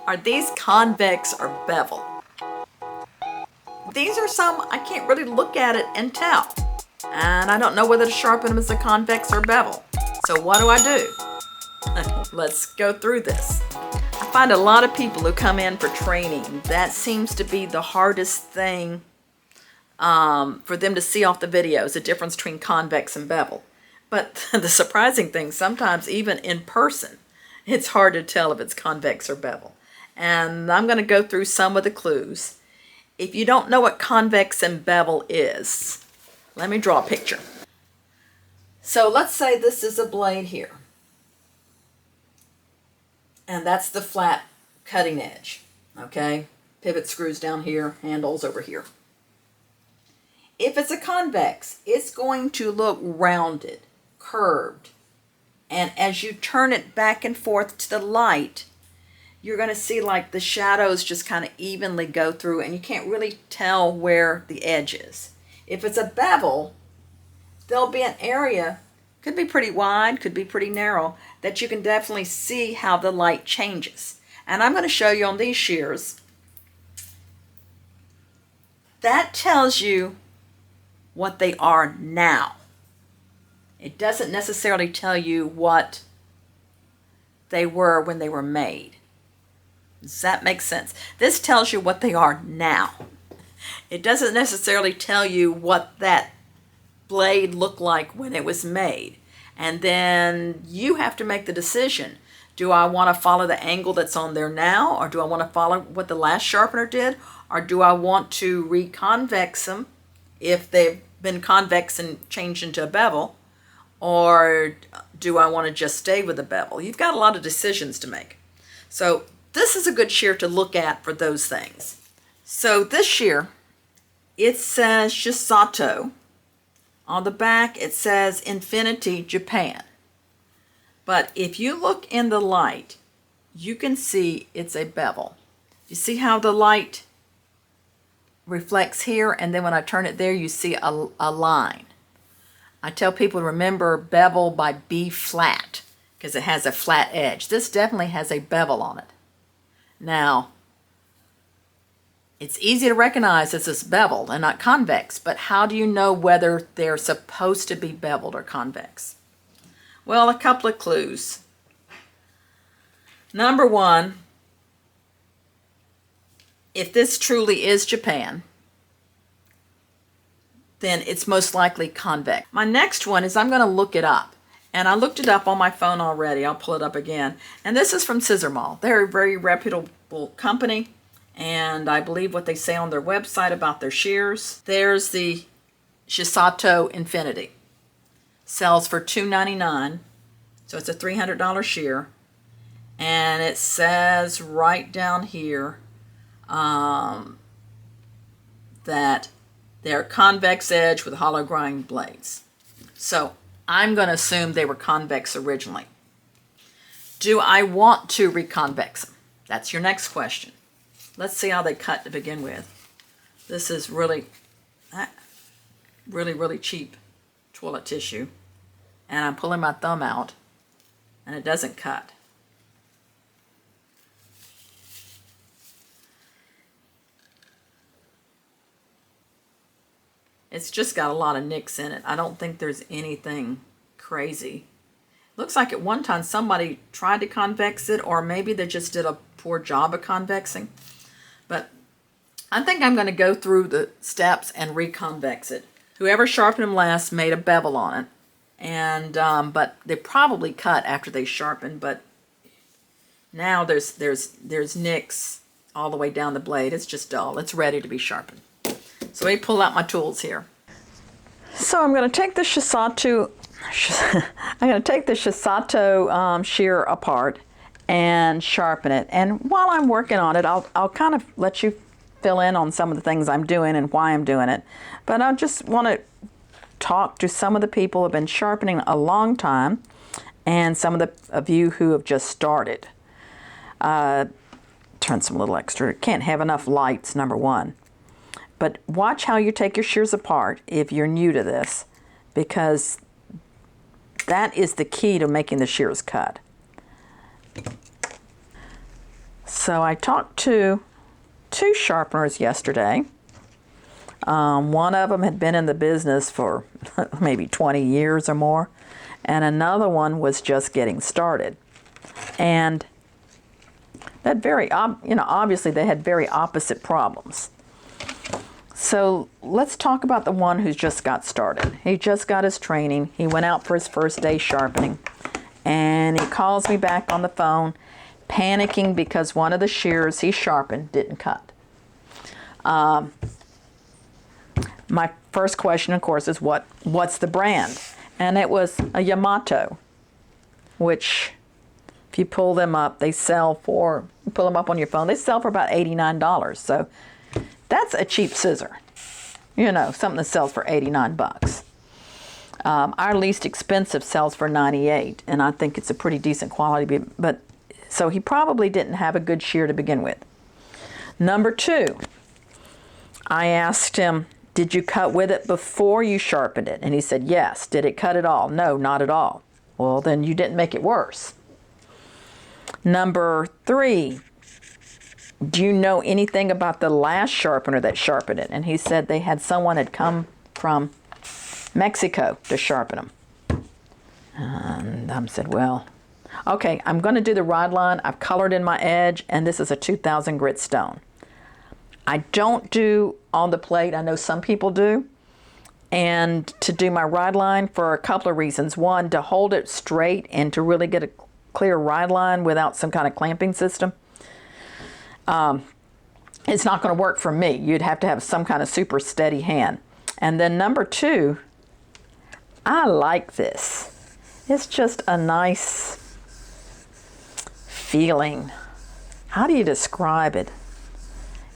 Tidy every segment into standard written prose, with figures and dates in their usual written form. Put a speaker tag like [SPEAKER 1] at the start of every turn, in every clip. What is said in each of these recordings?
[SPEAKER 1] Are these convex or bevel? These are some I can't really look at it and tell. And I don't know whether to sharpen them as a convex or bevel. So what do I do? Let's go through this. I find a lot of people who come in for training, that seems to be the hardest thing for them to see off the videos, the difference between convex and bevel. But the surprising thing, sometimes even in person, it's hard to tell if it's convex or bevel. And I'm going to go through some of the clues. If you don't know what convex and bevel is, let me draw a picture. So let's say this is a blade here. And that's the flat cutting edge, okay? Pivot screws down here, handles over here. If it's a convex, it's going to look rounded, curved. And as you turn it back and forth to the light, you're going to see like the shadows just kind of evenly go through and you can't really tell where the edge is. If it's a bevel, there'll be an area, could be pretty wide, could be pretty narrow, that you can definitely see how the light changes. And I'm going to show you on these shears. That tells you what they are now. It doesn't necessarily tell you what they were when they were made. Does that make sense? This tells you what they are now. It doesn't necessarily tell you what that blade looked like when it was made. And then you have to make the decision. Do I want to follow the angle that's on there now? Or do I want to follow what the last sharpener did? Or do I want to reconvex them if they've been convex and changed into a bevel? Or do I want to just stay with the bevel? You've got a lot of decisions to make. So this is a good shear to look at for those things. So this shear, it says Shisato. On the back, it says Infinity Japan. But if you look in the light, you can see it's a bevel. You see how the light reflects here, and then when I turn it there, you see a line. I tell people to remember bevel by B flat, because it has a flat edge. This definitely has a bevel on it. Now, it's easy to recognize this is beveled and not convex, but how do you know whether they're supposed to be beveled or convex? Well, a couple of clues. Number one, if this truly is Japan, then it's most likely convex. My next one is I'm going to look it up. And I looked it up on my phone already. I'll pull it up again. And this is from Scissor Mall. They're a very reputable company. And I believe what they say on their website about their shears. There's the Shisato Infinity. Sells for $2.99. So it's a $300 shear. And it says right down here that they're convex edge with hollow grind blades. So I'm going to assume they were convex originally. Do I want to reconvex them? That's your next question. Let's see how they cut to begin with. This is really cheap toilet tissue. And I'm pulling my thumb out, and it doesn't cut. It's just got a lot of nicks in it. I don't think there's anything crazy. Looks like at one time somebody tried to convex it, or maybe they just did a poor job of convexing. But I think I'm going to go through the steps and reconvex it. Whoever sharpened them last made a bevel on it. And but they probably cut after they sharpened, but now there's nicks all the way down the blade. It's just dull. It's ready to be sharpened. So let me pull out my tools here. So I'm going to take the Shisato shear apart and sharpen it. And while I'm working on it, I'll kind of let you fill in on some of the things I'm doing and why I'm doing it. But I just want to talk to some of the people who have been sharpening a long time and some of you who have just started. Turn some little extra. Can't have enough lights, number one. But watch how you take your shears apart if you're new to this, because that is the key to making the shears cut. So I talked to 2 sharpeners yesterday. One of them had been in the business for maybe 20 years or more, and another one was just getting started. And that obviously they had very opposite problems. So let's talk about the one who's just got started. He just got his training. He went out for his first day sharpening, and he calls me back on the phone, panicking because one of the shears he sharpened didn't cut. My first question, of course, is what's the brand? And it was a Yamato, which, if you pull them up, they sell for, you pull them up on your phone, they sell for about $89. So that's a cheap scissor. You know, something that sells for 89 bucks. Our least expensive sells for 98, and I think it's a pretty decent quality, but so he probably didn't have a good shear to begin with. Number 2, I asked him, did you cut with it before you sharpened it? And he said, yes. Did it cut at all? No, not at all. Well, then you didn't make it worse. Number 3, do you know anything about the last sharpener that sharpened it? And he said they had someone had come from Mexico to sharpen them. And I said, well, okay, I'm going to do the rod line. I've colored in my edge, and this is a 2000 grit stone. I don't do on the plate. I know some people do. And to do my ride line for a couple of reasons. One, to hold it straight and to really get a clear ride line without some kind of clamping system. It's not going to work for me. You'd have to have some kind of super steady hand. And then number 2, I like this. It's just a nice feeling. How do you describe it?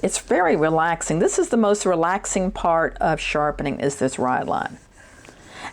[SPEAKER 1] It's very relaxing. This is the most relaxing part of sharpening, is this ride line.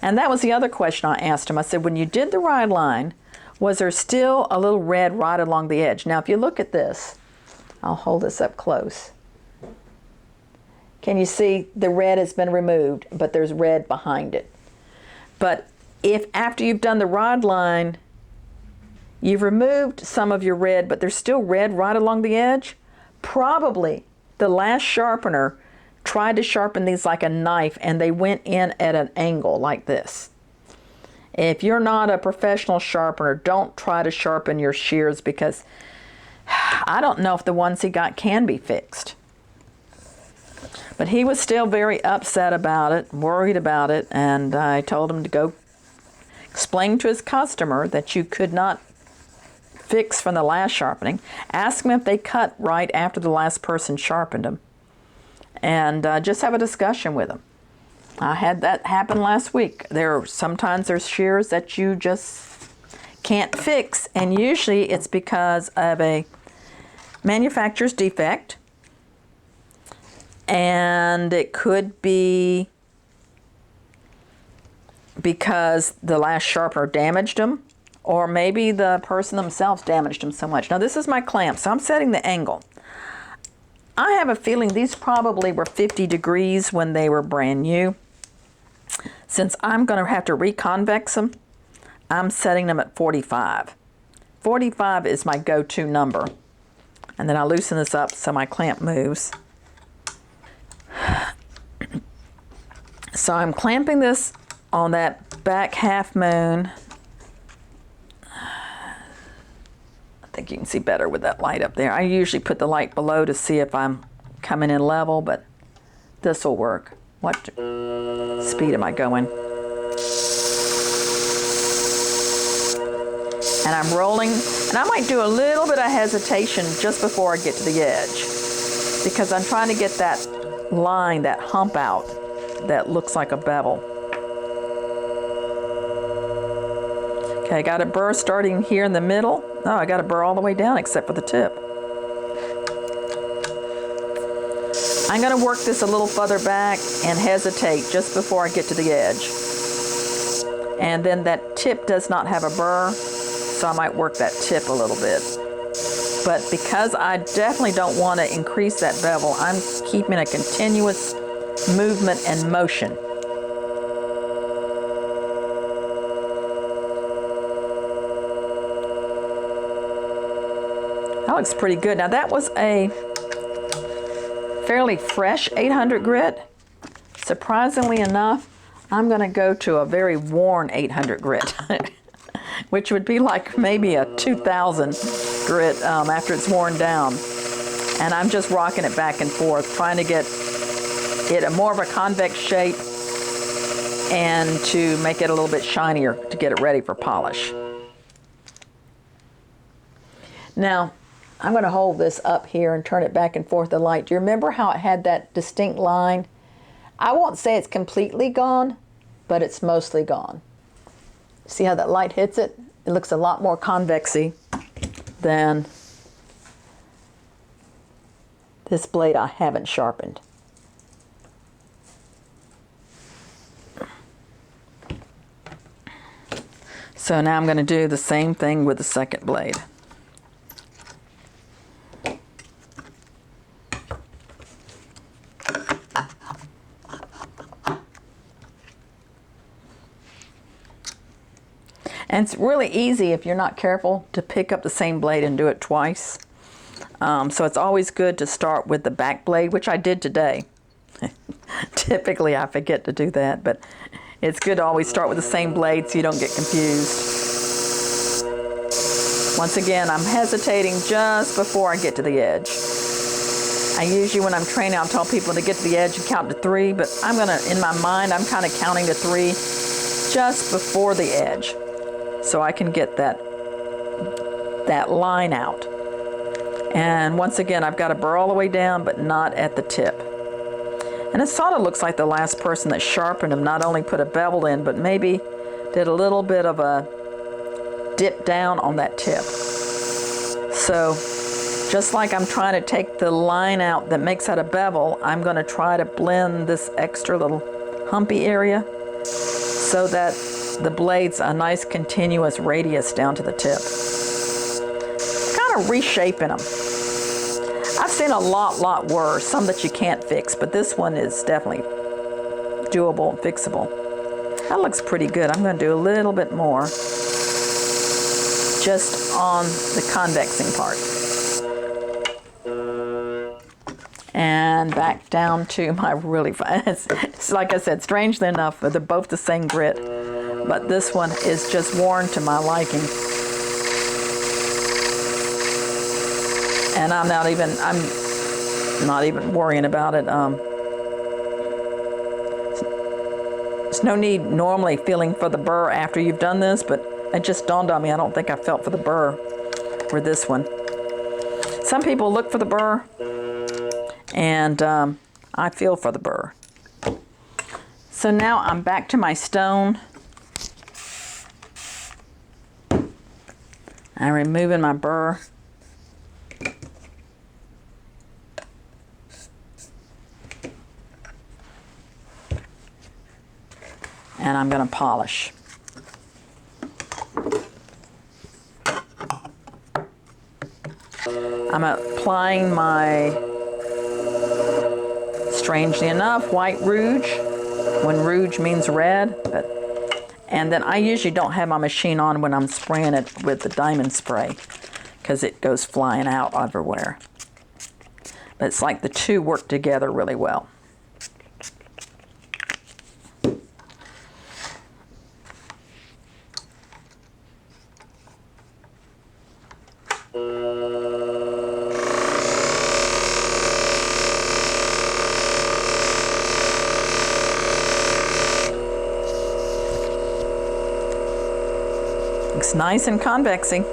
[SPEAKER 1] And that was the other question I asked him. I said, when you did the ride line, was there still a little red right along the edge? Now, if you look at this, I'll hold this up close. Can you see the red has been removed, but there's red behind it? But if after you've done the rod line, you've removed some of your red, but there's still red right along the edge, probably the last sharpener tried to sharpen these like a knife, and they went in at an angle like this. If you're not a professional sharpener, don't try to sharpen your shears, because I don't know if the ones he got can be fixed. But he was still very upset about it, worried about it, and I told him to go explain to his customer that you could not fix from the last sharpening. Ask them if they cut right after the last person sharpened them, and just have a discussion with them. I had that happen last week. Sometimes there's shears that you just can't fix, and usually it's because of a manufacturer's defect, and it could be because the last sharpener damaged them, or maybe the person themselves damaged them so much. Now, this is my clamp, so I'm setting the angle. I have a feeling these probably were 50 degrees when they were brand new. Since I'm going to have to reconvex them, I'm setting them at 45. 45 is my go-to number. And then I loosen this up so my clamp moves. So I'm clamping this on that back half moon. I think you can see better with that light up there. I usually put the light below to see if I'm coming in level, but this will work. What speed am I going? And I'm rolling, and I might do a little bit of hesitation just before I get to the edge, because I'm trying to get that line, that hump out that looks like a bevel. Okay, I got a burr starting here in the middle. Oh, I got a burr all the way down except for the tip. I'm going to work this a little further back and hesitate just before I get to the edge. And then that tip does not have a burr, so I might work that tip a little bit. But because I definitely don't want to increase that bevel, I'm keeping a continuous movement and motion. That looks pretty good. Now that was a fairly fresh 800 grit. Surprisingly enough, I'm going to go to a very worn 800 grit, which would be like maybe a 2000 grit after it's worn down. And I'm just rocking it back and forth, trying to get it more of a convex shape and to make it a little bit shinier to get it ready for polish. Now, I'm going to hold this up here and turn it back and forth the light. Do you remember how it had that distinct line? I won't say it's completely gone, but it's mostly gone. See how that light hits it? It looks a lot more convexy than this blade I haven't sharpened. So now I'm going to do the same thing with the second blade. And it's really easy, if you're not careful, to pick up the same blade and do it twice. So it's always good to start with the back blade, which I did today. Typically I forget to do that, but it's good to always start with the same blade so you don't get confused. Once again, I'm hesitating just before I get to the edge. I usually, when I'm training, I'll tell people to get to the edge and count to 3, but in my mind, I'm kind of counting to 3 just before the edge, so I can get that line out. And once again, I've got to burr all the way down, but not at the tip. And it sort of looks like the last person that sharpened them not only put a bevel in, but maybe did a little bit of a dip down on that tip. So just like I'm trying to take the line out that makes that a bevel, I'm going to try to blend this extra little humpy area so that the blade's a nice continuous radius down to the tip. Kind of reshaping them. I've seen a lot worse, some that you can't fix, but this one is definitely doable and fixable. That looks pretty good. I'm going to do a little bit more just on the convexing part. And back down to my really fine. It's like I said, strangely enough, they're both the same grit, but this one is just worn to my liking. And I'm not even worrying about it. There's no need normally feeling for the burr after you've done this, but it just dawned on me, I don't think I felt for the burr for this one. Some people look for the burr, and I feel for the burr. So now I'm back to my stone. I'm removing my burr. And I'm going to polish. I'm applying my, strangely enough, white rouge, when rouge means red. And then I usually don't have my machine on when I'm spraying it with the diamond spray because it goes flying out everywhere. But it's like the two work together really well. Looks nice and convexy.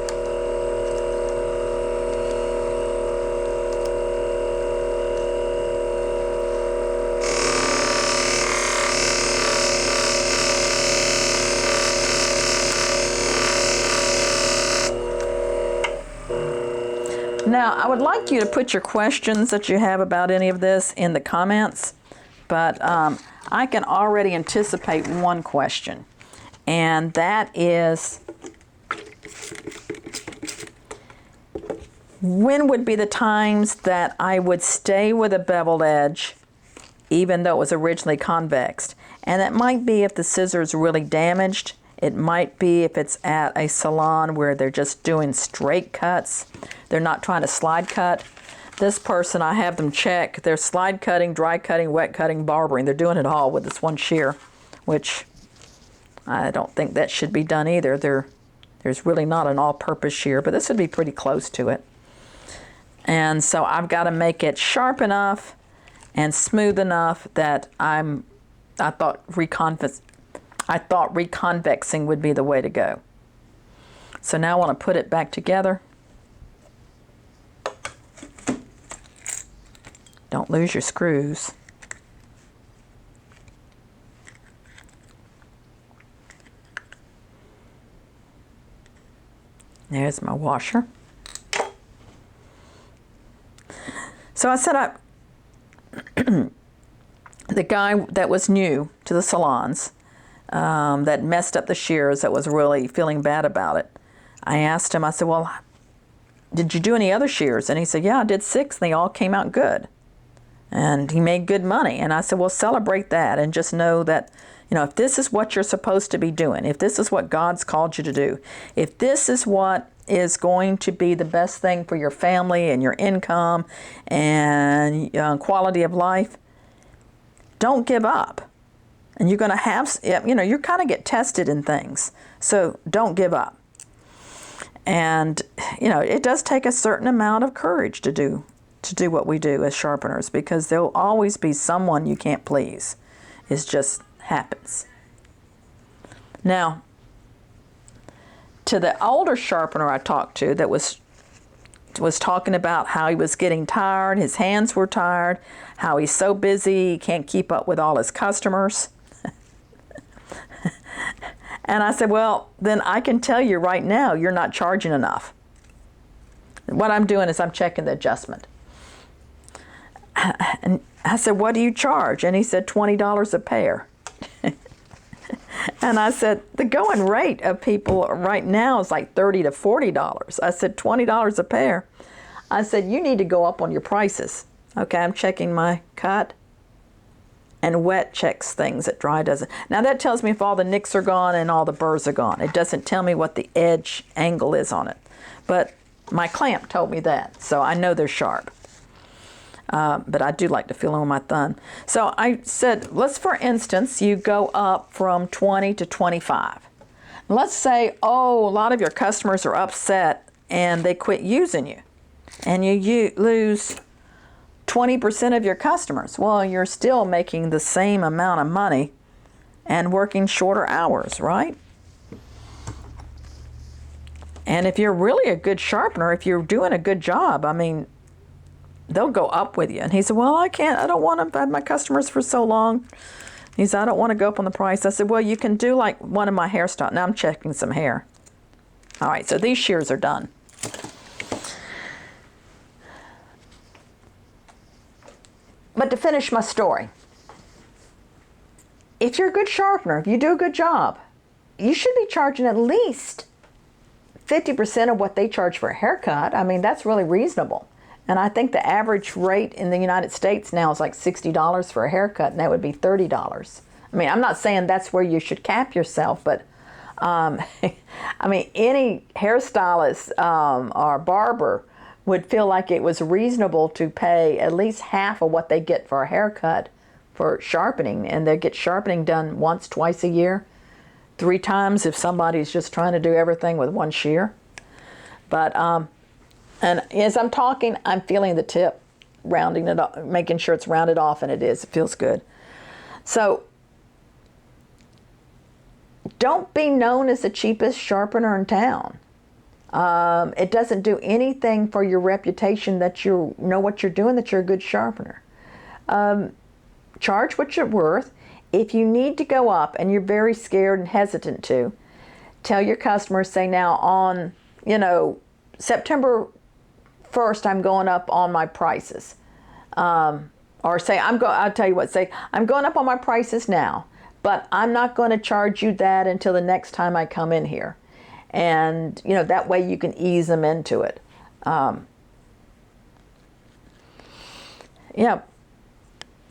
[SPEAKER 1] Now, I would like you to put your questions that you have about any of this in the comments, but I can already anticipate one question, and that is, when would be the times that I would stay with a beveled edge even though it was originally convexed? And that might be if the scissor is really damaged, It might be if it's at a salon where they're just doing straight cuts. They're not trying to slide cut. This person, I have them check. They're slide cutting, dry cutting, wet cutting, barbering. They're doing it all with this one shear, which I don't think that should be done either. There's really not an all-purpose shear, but this would be pretty close to it. And so I've got to make it sharp enough and smooth enough that I thought reconvexing would be the way to go. So now I want to put it back together. Don't lose your screws. There's my washer. So I set up the guy that was new to the salons, that messed up the shears, that was really feeling bad about it. I asked him, I said, well, did you do any other shears? And he said, yeah, I did 6 and they all came out good. And he made good money. And I said, well, celebrate that and just know that, if this is what you're supposed to be doing, if this is what God's called you to do, if this is what is going to be the best thing for your family and your income and quality of life, don't give up. And you're going to have, you kind of get tested in things. So don't give up. And, it does take a certain amount of courage to do what we do as sharpeners, because there'll always be someone you can't please. It just happens. Now, to the older sharpener I talked to that was talking about how he was getting tired, his hands were tired, how he's so busy he can't keep up with all his customers. And I said, well, then I can tell you right now, you're not charging enough. What I'm doing is I'm checking the adjustment. And I said, what do you charge? And he said, $20 a pair. And I said, the going rate of people right now is like $30 to $40. I said, $20 a pair. I said, you need to go up on your prices. Okay, I'm checking my cut. And wet checks things that dry doesn't. Now that tells me if all the nicks are gone and all the burrs are gone. It doesn't tell me what the edge angle is on it. But my clamp told me that, so I know they're sharp. But I do like to feel them with my thumb. So I said, let's, for instance, you go up from 20 to 25. Let's say, a lot of your customers are upset and they quit using you. And you lose 20% of your customers. Well, you're still making the same amount of money and working shorter hours, right? And if you're really a good sharpener, if you're doing a good job, they'll go up with you. And he said, well, I don't want to, I've had my customers for so long. He said, I don't want to go up on the price. I said, well, you can do like one of my hairstyles. Now I'm checking some hair. All right, so these shears are done. But to finish my story, if you're a good sharpener, if you do a good job, you should be charging at least 50% of what they charge for a haircut. That's really reasonable. And I think the average rate in the United States now is like $60 for a haircut, and that would be $30. I'm not saying that's where you should cap yourself, but any hairstylist or barber would feel like it was reasonable to pay at least half of what they get for a haircut for sharpening, and they get sharpening done once, twice a year, 3 times if somebody's just trying to do everything with one shear. But and as I'm talking, I'm feeling the tip, rounding it up, making sure it's rounded off, and it is. It feels good. So don't be known as the cheapest sharpener in town. It doesn't do anything for your reputation that you know what you're doing, that you're a good sharpener. Charge what you're worth. If you need to go up and you're very scared and hesitant to, tell your customers, say now on, September 1st, I'm going up on my prices. Or say, I'll tell you what, say, I'm going up on my prices now, but I'm not going to charge you that until the next time I come in here. And, that way you can ease them into it.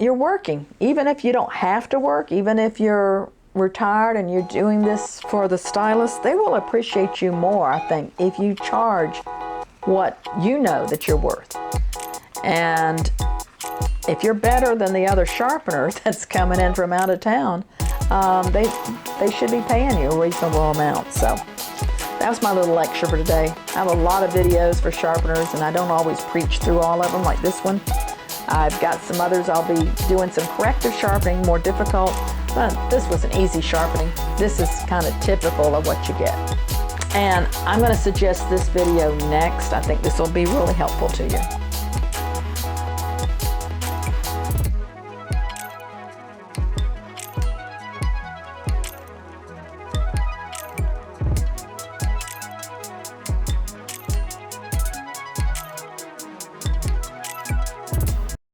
[SPEAKER 1] You're working. Even if you don't have to work, even if you're retired and you're doing this for the stylist, they will appreciate you more, I think, if you charge what you know that you're worth. And if you're better than the other sharpener that's coming in from out of town, they should be paying you a reasonable amount. So that was my little lecture for today. I have a lot of videos for sharpeners, and I don't always preach through all of them like this one. I've got some others I'll be doing some corrective sharpening, more difficult, but this was an easy sharpening. This is kind of typical of what you get. And I'm going to suggest this video next. I think this will be really helpful to you.